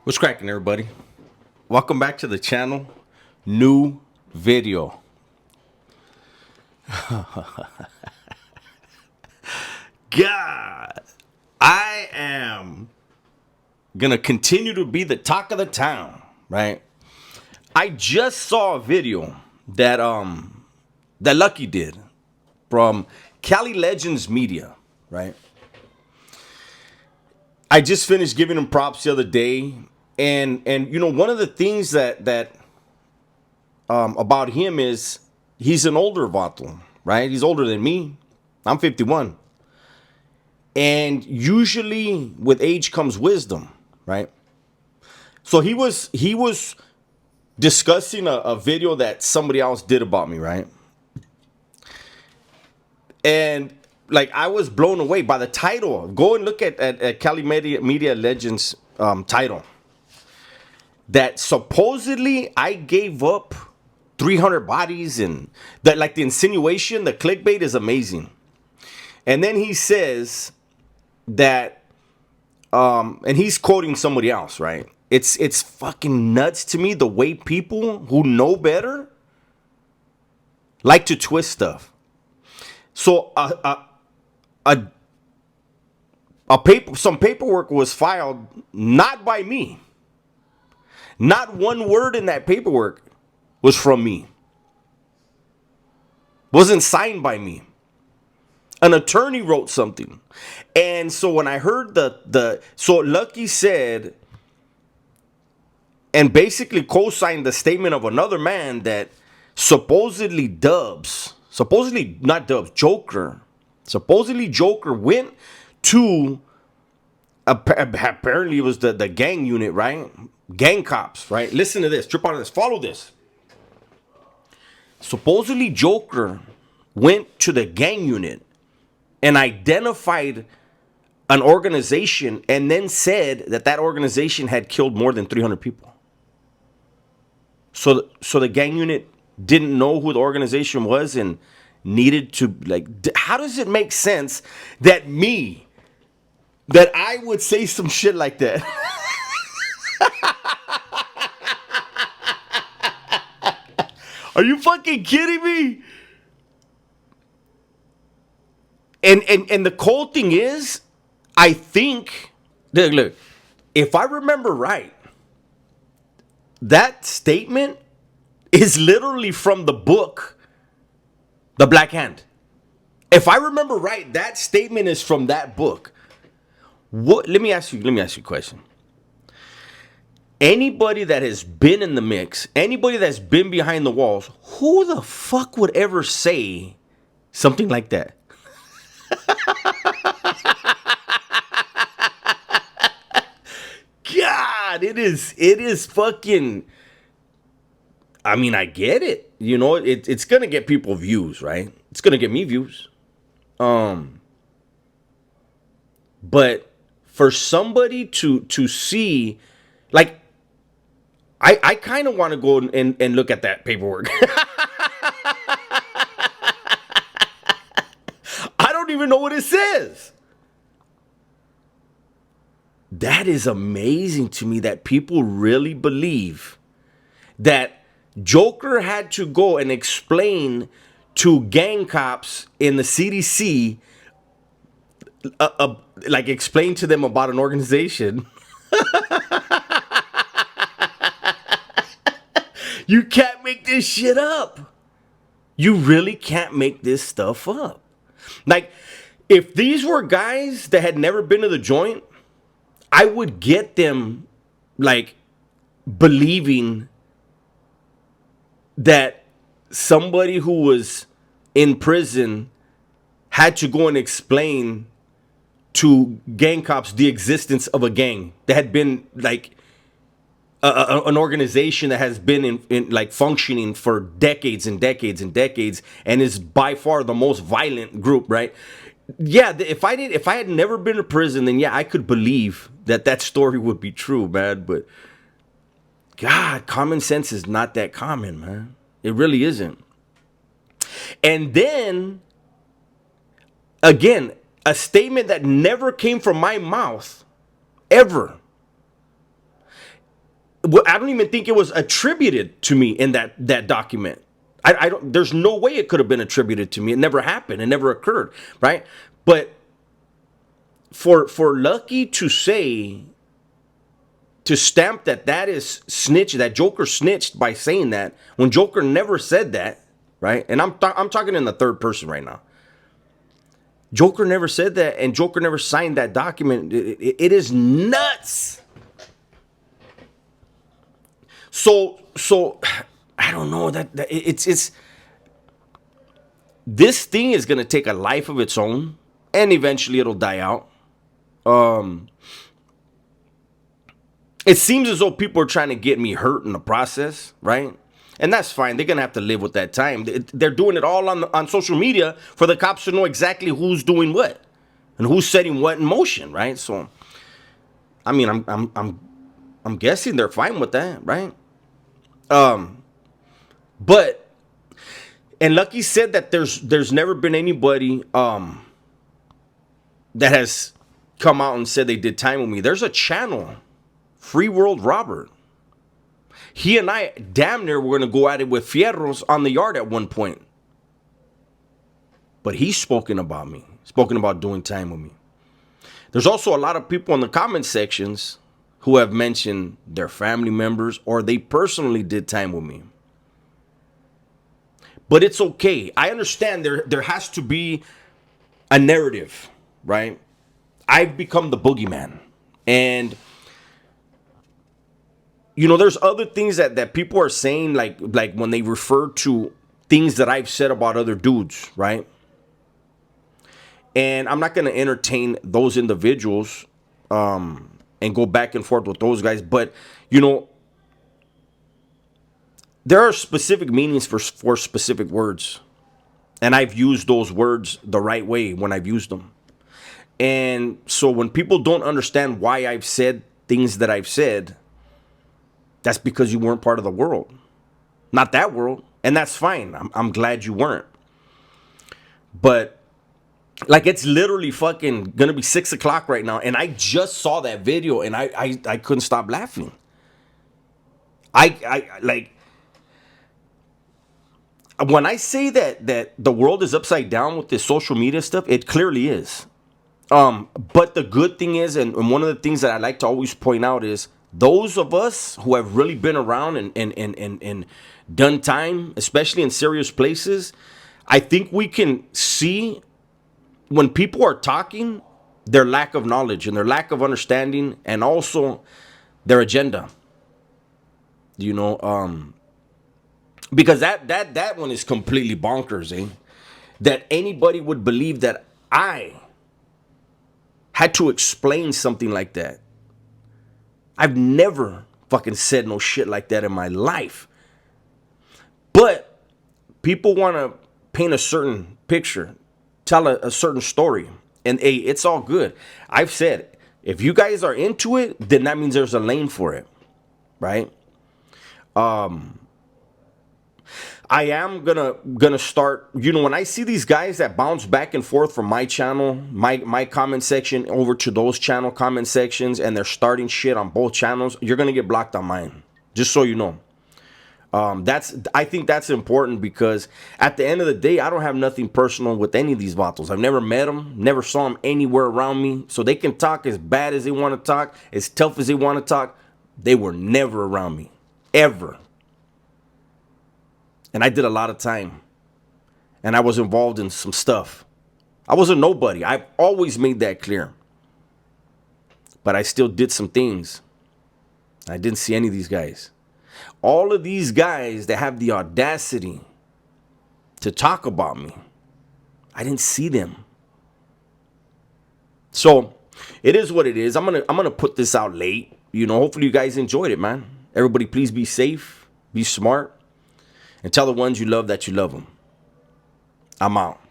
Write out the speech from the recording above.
What's cracking, everybody? Welcome back to the channel. New video. God, I am gonna continue to be the talk of the town, right? I just saw a video that Lucky did from Cali Legends Media, right? I just finished giving him props the other day, and you know, one of the things that about him is he's an older vato, right? He's older than me. I'm 51. And usually with age comes wisdom, right? So he was discussing a video that somebody else did about me, right? And like I was blown away by the title. Go and look at Cali Media Legends title. That supposedly I gave up 300 bodies, and that, like, the insinuation, the clickbait is amazing. And then he says that and he's quoting somebody else, right? It's fucking nuts to me the way people who know better like to twist stuff. So some paperwork was filed not by me. Not one word in that paperwork was from me. Wasn't signed by me. An attorney wrote something. And so when I heard so Lucky said, and basically co-signed the statement of another man, that supposedly Joker went to, apparently it was the gang unit, right? Gang cops, right? Listen to this, trip out of this, follow this. Supposedly Joker went to the gang unit and identified an organization and then said that organization had killed more than 300 people. So the gang unit didn't know who the organization was and needed to, like, how does it make sense that I would say some shit like that? Are you fucking kidding me? And the cold thing is, I think, look, if I remember right, that statement is literally from the book, The Black Hand. If I remember right, that statement is from that book. Let me ask you a question. Anybody that has been in the mix, anybody that's been behind the walls, who the fuck would ever say something like that? God, it is fucking, I mean, I get it. You know, it's gonna get people views, right? It's gonna get me views. But for somebody to see, like, I kind of want to go and look at that paperwork. I don't even know what it says. That is amazing to me that people really believe that Joker had to go and explain to gang cops in the CDC, like, explain to them about an organization. You can't make this shit up. You really can't make this stuff up. Like, if these were guys that had never been to the joint, I would get them, like, believing that somebody who was in prison had to go and explain to gang cops the existence of a gang that had been, like, an organization that has been in like functioning for decades and decades and decades, and is by far the most violent group, right? Yeah, if I had never been to prison, then yeah, I could believe that story would be true, man. But God, common sense is not that common, man. It really isn't. And then again, a statement that never came from my mouth ever. Well, I don't even think it was attributed to me in that document. I don't. There's no way it could have been attributed to me. It never happened. It never occurred, right? But for Lucky to say, to stamp that is snitch, that Joker snitched by saying that, when Joker never said that, right? And I'm talking in the third person right now. Joker never said that, and Joker never signed that document. It is nuts. So I don't know that it's this thing is gonna take a life of its own, and eventually it'll die out. It seems as though people are trying to get me hurt in the process, right? And that's fine. They're gonna have to live with that time. They're doing it all on social media for the cops to know exactly who's doing what and who's setting what in motion, right? So, I mean, I'm guessing they're fine with that, right? But and Lucky said that there's never been anybody that has come out and said they did time with me. There's a channel, Free World Robert. He and I damn near were going to go at it with Fierros on the yard at one point. But he's spoken about me, spoken about doing time with me. There's also a lot of people in the comment sections who have mentioned their family members or they personally did time with me. But it's okay. I understand there has to be a narrative, right? I've become the boogeyman. And you know, there's other things that people are saying, like when they refer to things that I've said about other dudes, right? And I'm not going to entertain those individuals and go back and forth with those guys. But, you know, there are specific meanings for specific words. And I've used those words the right way when I've used them. And so when people don't understand why I've said things that I've said, that's because you weren't part of the world. Not that world. And that's fine. I'm glad you weren't. But, like, it's literally fucking gonna be 6 o'clock right now. And I just saw that video and I couldn't stop laughing. I like, when I say that the world is upside down with this social media stuff, it clearly is. But the good thing is, and one of the things that I like to always point out is, those of us who have really been around and done time, especially in serious places, I think we can see when people are talking, their lack of knowledge and their lack of understanding and also their agenda. You know, because that one is completely bonkers, eh? That anybody would believe that I had to explain something like that. I've never fucking said no shit like that in my life. But people want to paint a certain picture, tell a certain story. And hey, it's all good. I've said, if you guys are into it, then that means there's a lane for it. Right? I am gonna start, you know, when I see these guys that bounce back and forth from my channel, my comment section over to those channel comment sections, and they're starting shit on both channels, you're gonna get blocked on mine. Just so you know. I think that's important because at the end of the day, I don't have nothing personal with any of these vatos. I've never met them, never saw them anywhere around me. So they can talk as bad as they want to talk, as tough as they want to talk. They were never around me, ever. And I did a lot of time. And I was involved in some stuff. I was a nobody. I've always made that clear. But I still did some things. I didn't see any of these guys. All of these guys that have the audacity to talk about me, I didn't see them. So it is what it is. I'm gonna put this out late. You know, hopefully you guys enjoyed it, man. Everybody, please be safe, be smart. And tell the ones you love that you love them. I'm out.